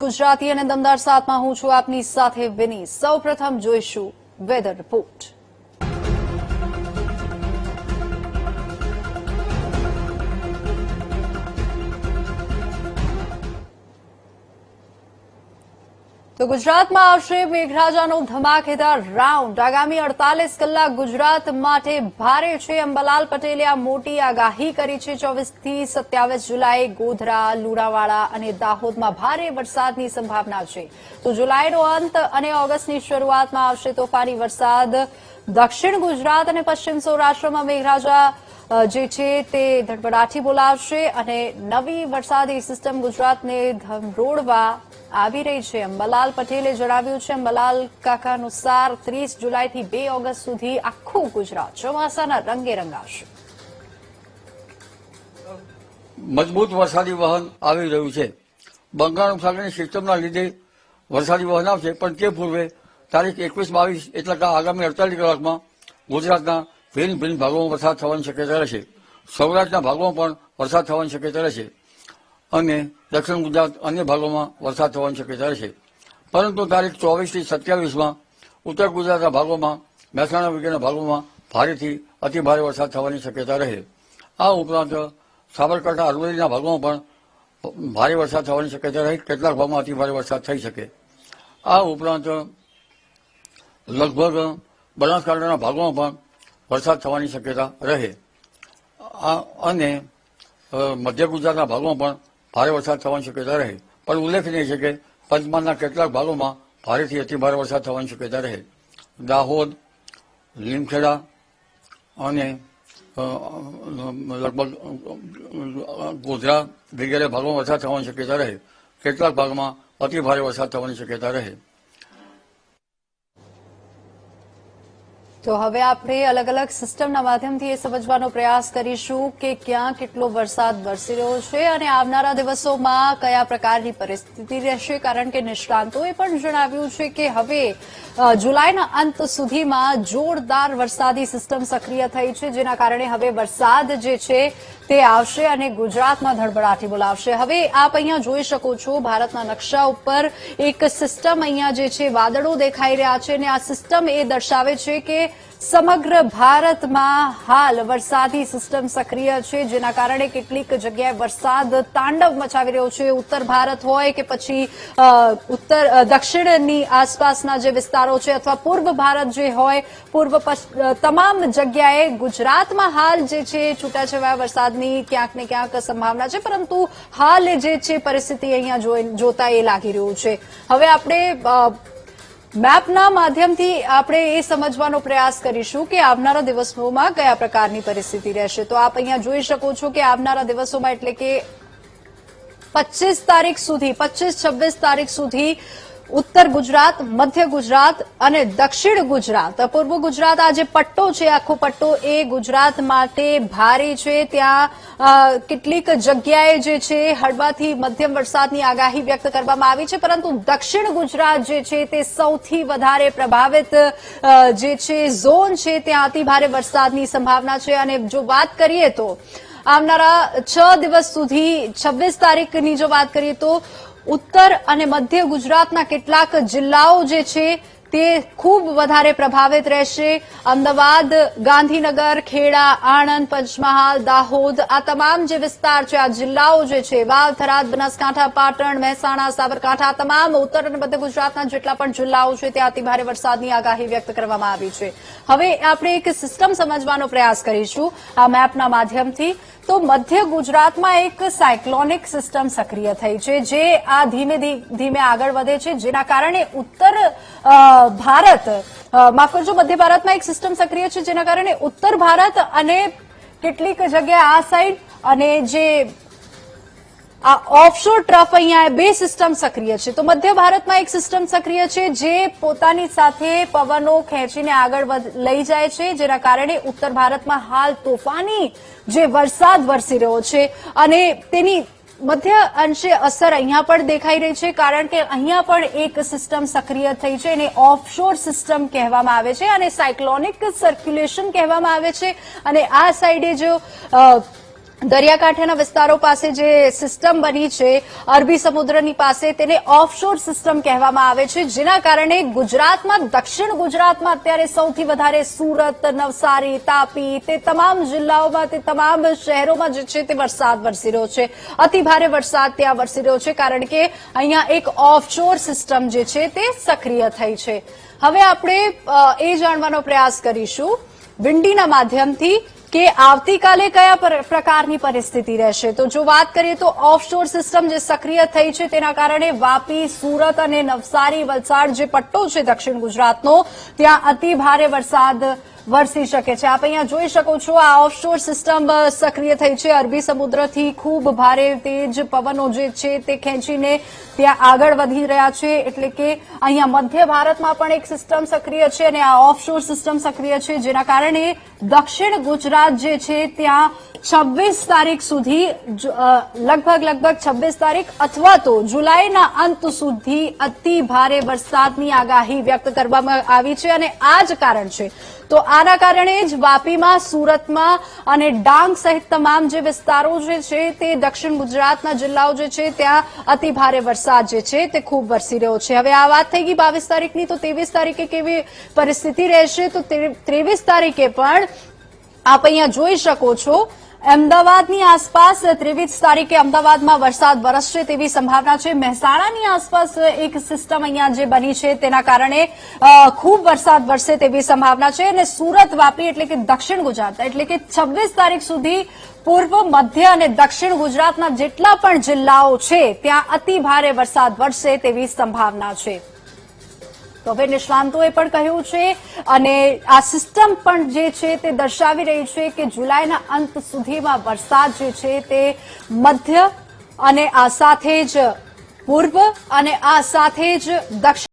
ગુજરાતી અને દમદાર સાથમાં હું છું આપની સાથે વિની। સૌપ્રથમ જોઈશું વેધર રિપોર્ટ। તો ગુજરાતમાં આવશે મેઘરાજાનો ધમાકેદાર રાઉન્ડ। આગામી 48 કલાક ગુજરાત માટે ભારે છે। અંબાલાલ પટેલે આ મોટી આગાહી કરી છે। 24 થી 27 જુલાઈ ગોધરા, લુણાવાડા અને દાહોદમાં ભારે વરસાદની સંભાવના છે। તો જુલાઈનો અંત અને ઓગસ્ટની શરૂઆતમાં આવશે તોફાની વરસાદ। દક્ષિણ ગુજરાત અને પશ્ચિમ સૌરાષ્ટ્રમાં મેઘરાજા જે છે તે ધડબડાટી બોલાવશે અને નવી વરસાદી સિસ્ટમ ગુજરાતને ધમરોળવા આવી રહી છે। અંબાલાલ પટેલે જણાવ્યું છે। અંબાલાલ કાકા અનુસાર 30 જુલાઈથી 2 ઓગસ્ટ સુધી આખું ગુજરાત ચોમાસાના રંગે રંગાશે। મજબૂત વરસાદી વહન આવી રહ્યું છે। બંગાળ ઉપસાગરની સિસ્ટમના લીધે વરસાદી વહન આવશે, પણ તે પૂર્વે તારીખ 21-22 એટલે કે આગામી 48 કલાકમાં ગુજરાતના ભિન્ન ભિન્ન ભાગોમાં વરસાદ થવાની શક્યતા રહેશે। સૌરાષ્ટ્રના ભાગોમાં પણ વરસાદ થવાની શક્યતા રહેશે અને દક્ષિણ ગુજરાત અન્ય ભાગોમાં વરસાદ થવાની શક્યતા રહેશે। પરંતુ તારીખ 24 થી 27માં ઉત્તર ગુજરાતના ભાગોમાં, મહેસાણા વગેરેના ભાગોમાં ભારેથી અતિભારે વરસાદ થવાની શક્યતા રહે। આ ઉપરાંત સાબરકાંઠા, અરવલ્લીના ભાગોમાં પણ ભારે વરસાદ થવાની શક્યતા રહે। કેટલાક ભાગમાં અતિભારે વરસાદ થઈ શકે। આ ઉપરાંત લગભગ બનાસકાંઠાના ભાગોમાં પણ વરસાદ થવાની શક્યતા રહે અને મધ્ય ગુજરાતના ભાગોમાં પણ ભારે વરસાદ થવાની શક્યતા રહે। પણ ઉલ્લેખનીય છે કે પંચમહાલના કેટલાક ભાગોમાં ભારેથી અતિભારે વરસાદ થવાની શક્યતા રહે। દાહોદ, લીમખેડા અને લગભગ ગોધરા વગેરે ભાગોમાં વરસાદ થવાની શક્યતા રહે। કેટલાક ભાગમાં અતિભારે વરસાદ થવાની શક્યતા રહે। તો હવે આપણે અલગ અલગ સિસ્ટમના માધ્યમથી એ સમજવાનો પ્રયાસ કરીશું કે ક્યાં કેટલો વરસાદ વરસી રહ્યો છે અને આવનારા દિવસોમાં કયા પ્રકારની પરિસ્થિતિ રહેશે। કારણ કે નિષ્ણાંતોએ પણ જણાવ્યું છે કે હવે જુલાઈના અંત સુધીમાં જોરદાર વરસાદી સિસ્ટમ સક્રિય થઈ છે, જેના કારણે હવે વરસાદ જે છે તે આવશે અને ગુજરાતમાં ધડબડાટી બોલાવશે। હવે આપ અહીંયા જોઈ શકો છો ભારતના નકશા ઉપર એક સિસ્ટમ અહીંયા જે છે વાદળો દેખાઈ રહ્યા છે અને આ સિસ્ટમ એ દર્શાવે છે કે સમગ્ર ભારતમાં હાલ વરસાદી સિસ્ટમ સક્રિય છે, જેના કારણે કેટલીક જગ્યાએ વરસાદ તાંડવ મચાવી રહ્યો છે। ઉત્તર ભારત હોય કે પછી દક્ષિણની આસપાસના જે વિસ્તારો છે અથવા પૂર્વ ભારત જે હોય, તમામ જગ્યાએ ગુજરાતમાં હાલ જે છે છૂટાછવાયા વરસાદની ક્યાંક ને ક્યાંક સંભાવના છે, પરંતુ હાલ જે છે પરિસ્થિતિ અહીંયા જોતા એ લાગી રહ્યું છે। હવે આપણે મેપના માધ્યમથી આપણે એ સમજવાનો પ્રયાસ કરીશું કે આવનારા દિવસોમાં કયા પ્રકારની પરિસ્થિતિ રહેશે। તો આપ અહીંયા જોઈ શકો છો કે આવનારા દિવસોમાં એટલે કે 25-26 તારીખ સુધી ઉત્તર ગુજરાત, મધ્ય ગુજરાત અને દક્ષિણ ગુજરાત, પૂર્વ ગુજરાત આ જે પટ્ટો છે આખો પટ્ટો એ ગુજરાત માટે ભારે છે। ત્યાં કેટલીક જગ્યાએ જે છે હળવાથી મધ્યમ વરસાદની આગાહી વ્યક્ત કરવામાં આવી છે, પરંતુ દક્ષિણ ગુજરાત જે છે તે સૌથી વધારે પ્રભાવિત જે છે ઝોન છે, ત્યાં અતિભારે વરસાદની સંભાવના છે। અને જો વાત કરીએ તો આવનારા 6 દિવસ સુધી 26 તારીખની જો વાત કરીએ તો ઉત્તર અને મધ્ય ગુજરાતના કેટલાક જિલ્લાઓ જે છે તે ખૂબ વધારે પ્રભાવિત રહેશે। અમદાવાદ, ગાંધીનગર, ખેડા, આણંદ, પંચમહાલ, દાહોદ આ તમામ જે વિસ્તાર છે, આ જિલ્લાઓ જે છે વાવ, થરાદ, બનાસકાંઠા, પાટણ, મહેસાણા, સાબરકાંઠા તમામ ઉત્તર અને મધ્ય ગુજરાતના જેટલા પણ જિલ્લાઓ છે ત્યાં અતિભારે વરસાદની આગાહી વ્યક્ત કરવામાં આવી છે। હવે આપણે એક સિસ્ટમ સમજવાનો પ્રયાસ કરીશું આ મેપના માધ્યમથી। તો મધ્ય ગુજરાતમાં એક સાયક્લોનિક સિસ્ટમ સક્રિય થઈ છે, જે આ ધીમે ધીમે આગળ વધે છે, જેના કારણે ઉત્તર ભારત માફ કરજો મધ્ય ભારતમાં એક સિસ્ટમ સક્રિય છે, જેના કારણે ઉત્તર ભારત અને કેટલીક જગ્યાએ આ સાઈડ અને જે આ ઓફશોર ટ્રફ અહીંયા બે સિસ્ટમ સક્રિય છે। તો મધ્ય ભારતમાં એક સિસ્ટમ સક્રિય છે જે પોતાની સાથે પવનો ખેંચીને આગળ લઈ જાય છે, જેના કારણે ઉત્તર ભારતમાં હાલ તોફાની જે વરસાદ વરસી રહ્યો છે અને તેની મધ્ય અંશે અસર અહીંયા પણ દેખાઈ રહી છે, કારણ કે અહીંયા પણ એક સિસ્ટમ સક્રિય થઈ છે અને ઓફશોર સિસ્ટમ કહેવામાં આવે છે અને સાયક્લોનિક સર્ક્યુલેશન કહેવામાં આવે છે। અને આ સાઈડે જો દરિયાકાંઠાના વિસ્તારો પાસે જે સિસ્ટમ બની છે અરબી સમુદ્રની પાસે, તેને ઓફશોર સિસ્ટમ કહેવામાં આવે છે, જેના કારણે ગુજરાતમાં, દક્ષિણ ગુજરાતમાં અત્યારે સૌથી વધારે સુરત, નવસારી, તાપી, તે તમામ જિલ્લાઓમાં, તે તમામ શહેરોમાં જે છે તે વરસાદ વરસી રહ્યો છે. અતિ ભારે વરસાદ ત્યાં વરસી રહ્યો છે, કારણ કે અહીંયા એક ઓફશોર સિસ્ટમ જે છે તે સક્રિય થઈ છે. હવે આપણે એ જાણવાનો પ્રયાસ કરીશું વિંડીના માધ્યમથી કે આવતીકાલે કયા પ્રકારની પરિસ્થિતિ રહેશે. તો જો વાત કરીએ તો ઓફશોર સિસ્ટમ જે સક્રિય થઈ છે તેના કારણે વાપી, સુરત અને નવસારી, વલસાડ જે પટ્ટો છે દક્ષિણ ગુજરાતનો, ત્યાં અતિ ભારે વરસાદ વરસી શકે છે. આપ અહીંયા જોઈ શકો છો, આ ઓફશોર સિસ્ટમ સક્રિય થઈ છે. અરબી સમુદ્રથી ખૂબ ભારે તેજ પવનો જે છે તે ખેંચીને ત્યાં આગળ વધી રહ્યા છે. એટલે કે અહીંયા મધ્ય ભારતમાં પણ એક સિસ્ટમ સક્રિય છે અને આ ઓફશોર સિસ્ટમ સક્રિય છે, જેના કારણે દક્ષિણ ગુજરાત જે છે ત્યાં 26 તારીખ સુધી, લગભગ 26 તારીખ અથવા તો જુલાઈના અંત સુધી અતિ ભારે વરસાદની આગાહી વ્યક્ત કરવામાં આવી છે. અને આ જ કારણ છે. તો આના કારણે જ વાપીમાં, સુરતમાં અને ડાંગ સહિત તમામ જે વિસ્તારો જે છે તે દક્ષિણ ગુજરાતના જિલ્લાઓ જે છે ત્યાં અતિ ભારે વરસાદ જે છે તે ખૂબ વરસી રહ્યો છે. હવે આ વાત થઈ ગઈ 22 તારીખની, તો 23 તારીખે કેવી પરિસ્થિતિ રહેશે. તો 23 તારીખે પણ આપ અહીંયા જોઈ શકો છો, અમદાવાદની આસપાસ 23 તારીખે અમદાવાદમાં વરસાદ વરસશે તેવી સંભાવના છે. મહેસાણાની આસપાસ એક સિસ્ટમ અહીંયા જે બની છે તેના કારણે ખૂબ વરસાદ વરસે તેવી સંભાવના છે. અને સુરત, વાપી એટલે કે દક્ષિણ ગુજરાત, એટલે કે 26 તારીખ સુધી પૂર્વ, મધ્ય અને દક્ષિણ ગુજરાતના જેટલા પણ જિલ્લાઓ છે ત્યાં અતિ ભારે વરસાદ વરસે તેવી સંભાવના છે. તો હવે નિષ્ણાંતોએ પણ કહ્યું છે અને આ સિસ્ટમ પણ જે છે તે દર્શાવી રહી છે કે જુલાઈના અંત સુધીમાં વરસાદ જે છે તે મધ્ય અને આ સાથે જ પૂર્વ અને આ સાથે જ દક્ષિણ